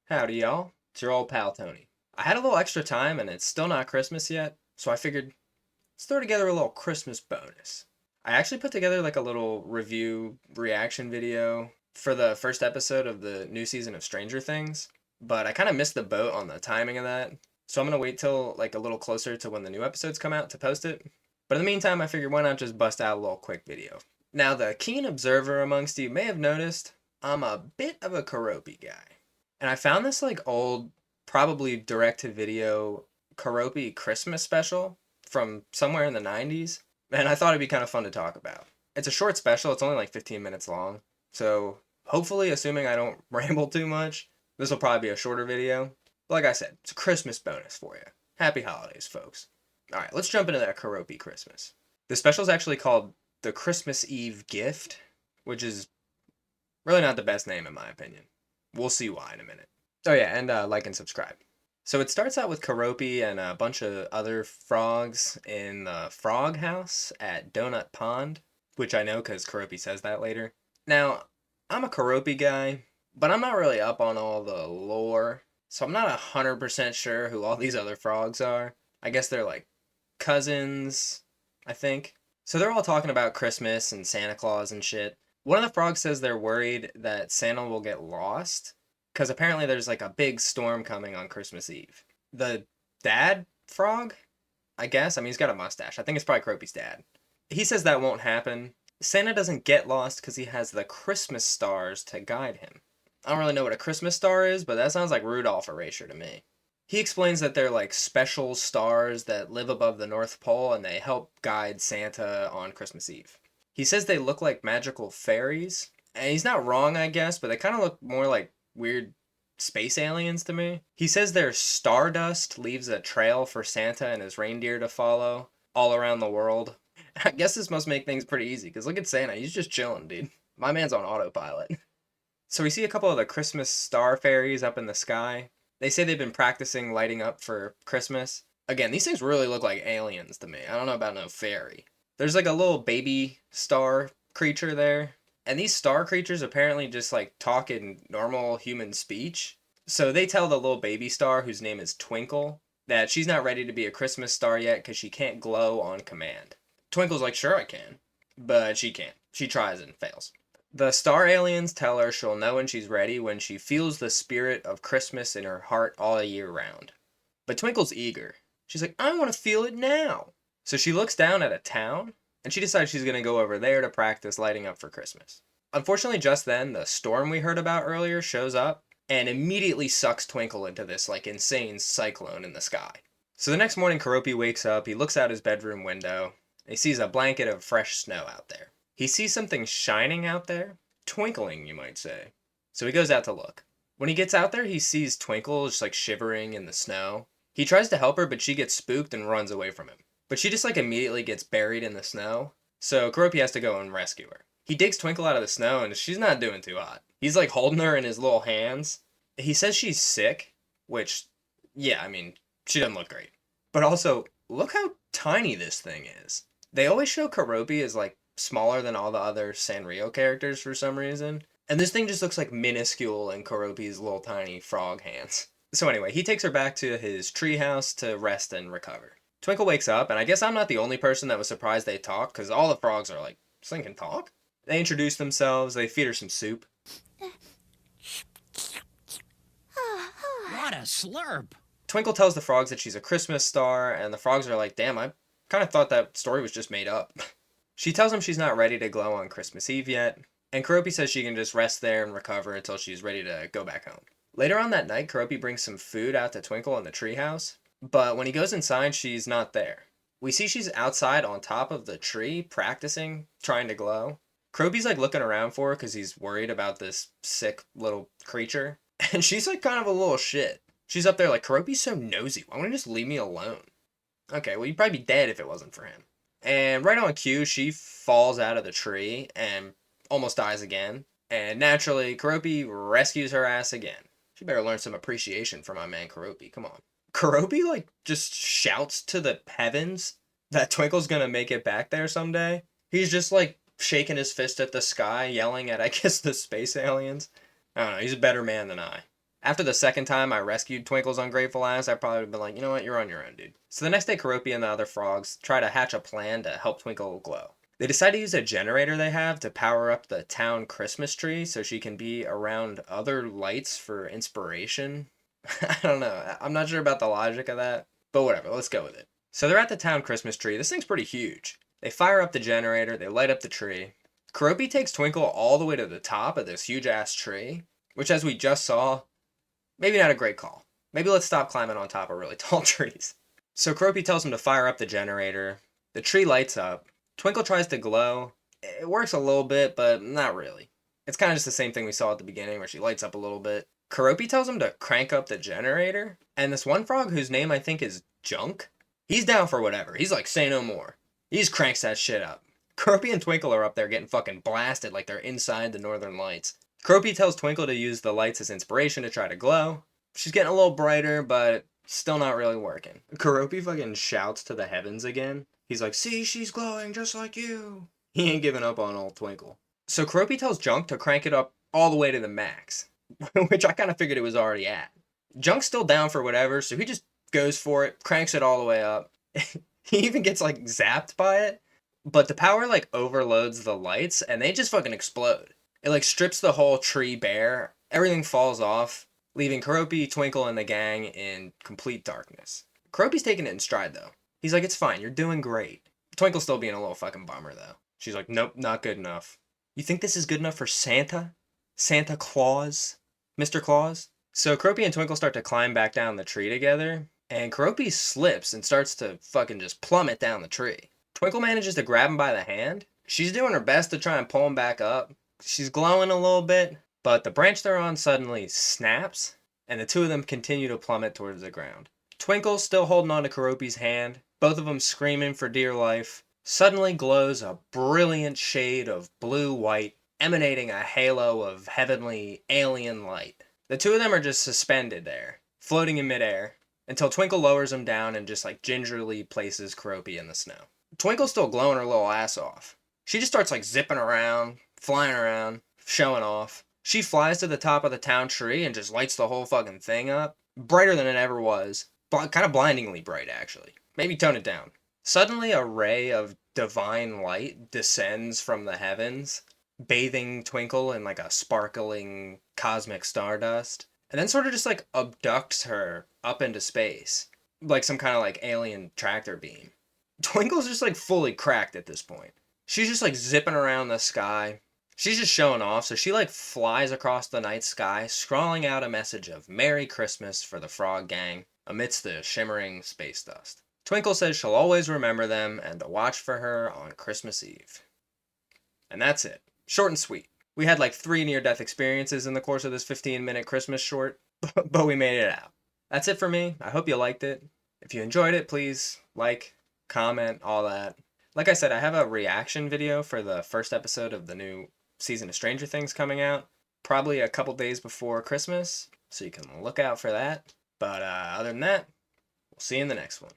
Howdy, y'all. It's your old pal Tony. I had a little extra time and it's still not Christmas yet, so I figured let's throw together a little Christmas bonus. I actually put together like a little review reaction video for the first episode of the new season of Stranger Things, but I kind of missed the boat on the timing of that, so I'm gonna wait till like a little closer to when the new episodes come out to post it. But in the meantime, I figured why not just bust out a little quick video. Now, the keen observer amongst you may have noticed I'm a bit of a Keroppi guy. And I found this like old, probably direct to video Keroppi Christmas special from somewhere in the 90s. And I thought it'd be kind of fun to talk about. It's a short special, it's only like 15 minutes long. So hopefully, assuming I don't ramble too much, this will probably be a shorter video. But like I said, it's a Christmas bonus for you. Happy holidays, folks. All right, let's jump into that Keroppi Christmas. The special is actually called The Christmas Eve Gift, which is really not the best name in my opinion. We'll see why in a minute. Oh yeah, and like and subscribe. So it starts out with Keroppi and a bunch of other frogs in the frog house at Donut Pond, which I know because Keroppi says that later. Now, I'm a Keroppi guy, but I'm not really up on all the lore, so I'm not 100% sure who all these other frogs are. I guess they're like cousins, I think. So they're all talking about Christmas and Santa Claus and shit. One of the frogs says they're worried that Santa will get lost because apparently there's like a big storm coming on Christmas Eve. The dad frog, I guess, I mean, he's got a mustache. I think it's probably Croppy's dad. He says that won't happen. Santa doesn't get lost because he has the Christmas stars to guide him. I don't really know what a Christmas star is, but that sounds like Rudolph Erasure to me. He explains that they're like special stars that live above the North Pole and they help guide Santa on Christmas Eve. He says they look like magical fairies, and he's not wrong, I guess, but they kind of look more like weird space aliens to me. He says their stardust leaves a trail for Santa and his reindeer to follow all around the world. I guess this must make things pretty easy, because look at Santa, he's just chilling, dude. My man's on autopilot. So we see a couple of the Christmas star fairies up in the sky. They say they've been practicing lighting up for Christmas. Again, these things really look like aliens to me. I don't know about no fairy. There's like a little baby star creature there. And these star creatures apparently just like talk in normal human speech. So they tell the little baby star, whose name is Twinkle, that she's not ready to be a Christmas star yet because she can't glow on command. Twinkle's like, sure I can. But she can't. She tries and fails. The star aliens tell her she'll know when she's ready when she feels the spirit of Christmas in her heart all year round. But Twinkle's eager. She's like, I want to feel it now. So she looks down at a town, and she decides she's going to go over there to practice lighting up for Christmas. Unfortunately, just then, the storm we heard about earlier shows up, and immediately sucks Twinkle into this, like, insane cyclone in the sky. So the next morning, Keroppi wakes up, he looks out his bedroom window, and he sees a blanket of fresh snow out there. He sees something shining out there, twinkling, you might say. So he goes out to look. When he gets out there, he sees Twinkle just, like, shivering in the snow. He tries to help her, but she gets spooked and runs away from him. But she just like immediately gets buried in the snow. So Keroppi has to go and rescue her. He digs Twinkle out of the snow and she's not doing too hot. He's like holding her in his little hands. He says she's sick, which, yeah, I mean, she doesn't look great. But also, look how tiny this thing is. They always show Keroppi as like smaller than all the other Sanrio characters for some reason. And this thing just looks like minuscule in Keroppi's little tiny frog hands. So anyway, he takes her back to his treehouse to rest and recover. Twinkle wakes up, and I guess I'm not the only person that was surprised they talk, because all the frogs are like, this thing can talk? They introduce themselves, they feed her some soup. What a slurp! Twinkle tells the frogs that she's a Christmas star, and the frogs are like, damn, I kind of thought that story was just made up. She tells him she's not ready to glow on Christmas Eve yet, and Keroppi says she can just rest there and recover until she's ready to go back home. Later on that night, Keroppi brings some food out to Twinkle in the treehouse, but when he goes inside, she's not there. We see she's outside on top of the tree, practicing, trying to glow. Keroppi's like looking around for her because he's worried about this sick little creature. And she's like kind of a little shit. She's up there like, Keroppi's so nosy. Why wouldn't you just leave me alone? Okay, well, you'd probably be dead if it wasn't for him. And right on cue, she falls out of the tree and almost dies again. And naturally, Keroppi rescues her ass again. She better learn some appreciation from my man Keroppi. Come on. Keroppi, like, just shouts to the heavens that Twinkle's gonna make it back there someday. He's just, like, shaking his fist at the sky, yelling at, I guess, the space aliens. I don't know, he's a better man than I. After the second time I rescued Twinkle's ungrateful ass, I probably would have been like, you know what, you're on your own, dude. So the next day, Keroppi and the other frogs try to hatch a plan to help Twinkle glow. They decide to use a generator they have to power up the town Christmas tree so she can be around other lights for inspiration. I don't know. I'm not sure about the logic of that, but whatever, let's go with it. So they're at the town Christmas tree. This thing's pretty huge. They fire up the generator, they light up the tree. Keroppi takes Twinkle all the way to the top of this huge ass tree, which, as we just saw, maybe not a great call. Maybe let's stop climbing on top of really tall trees. So Keroppi tells him to fire up the generator. The tree lights up. Twinkle tries to glow. It works a little bit, but not really. It's kind of just the same thing we saw at the beginning where she lights up a little bit. Keroppi tells him to crank up the generator, and this one frog, whose name I think is Junk, he's down for whatever. He's like, say no more. He just cranks that shit up. Keroppi and Twinkle are up there getting fucking blasted like they're inside the Northern Lights. Keroppi tells Twinkle to use the lights as inspiration to try to glow. She's getting a little brighter, but still not really working. Keroppi fucking shouts to the heavens again. He's like, see, she's glowing just like you. He ain't giving up on old Twinkle. So Keroppi tells Junk to crank it up all the way to the max, which I kind of figured it was already at. Junk's still down for whatever, so he just goes for it, cranks it all the way up. He even gets like zapped by it, but the power like overloads the lights and they just fucking explode. It like strips the whole tree bare. Everything falls off, leaving Keroppi, Twinkle, and the gang in complete darkness. Keroppi's taking it in stride though. He's like, it's fine, you're doing great. Twinkle's still being a little fucking bummer though. She's like, nope, not good enough. You think this is good enough for Santa? Santa Claus? Mr. Claus? So Keroppi and Twinkle start to climb back down the tree together, and Keroppi slips and starts to fucking just plummet down the tree. Twinkle manages to grab him by the hand. She's doing her best to try and pull him back up. She's glowing a little bit, but the branch they're on suddenly snaps, and the two of them continue to plummet towards the ground. Twinkle, still holding on to Keroppi's hand, both of them screaming for dear life, suddenly glows a brilliant shade of blue-white, emanating a halo of heavenly alien light. The two of them are just suspended there, floating in midair, until Twinkle lowers them down and just like gingerly places Keroppi in the snow. Twinkle's still glowing her little ass off. She just starts like zipping around, flying around, showing off. She flies to the top of the town tree and just lights the whole fucking thing up. Brighter than it ever was. Kind of blindingly bright, actually. Maybe tone it down. Suddenly a ray of divine light descends from the heavens, bathing Twinkle in like a sparkling cosmic stardust, and then sort of just like abducts her up into space, like some kind of like alien tractor beam. Twinkle's just like fully cracked at this point. She's just like zipping around the sky. She's just showing off, so she like flies across the night sky, scrawling out a message of Merry Christmas for the Frog Gang amidst the shimmering space dust. Twinkle says she'll always remember them and to watch for her on Christmas Eve. And that's it. Short and sweet. We had like 3 near-death experiences in the course of this 15-minute Christmas short, but we made it out. That's it for me. I hope you liked it. If you enjoyed it, please like, comment, all that. Like I said, I have a reaction video for the first episode of the new season of Stranger Things coming out, probably a couple days before Christmas, so you can look out for that. But other than that, we'll see you in the next one.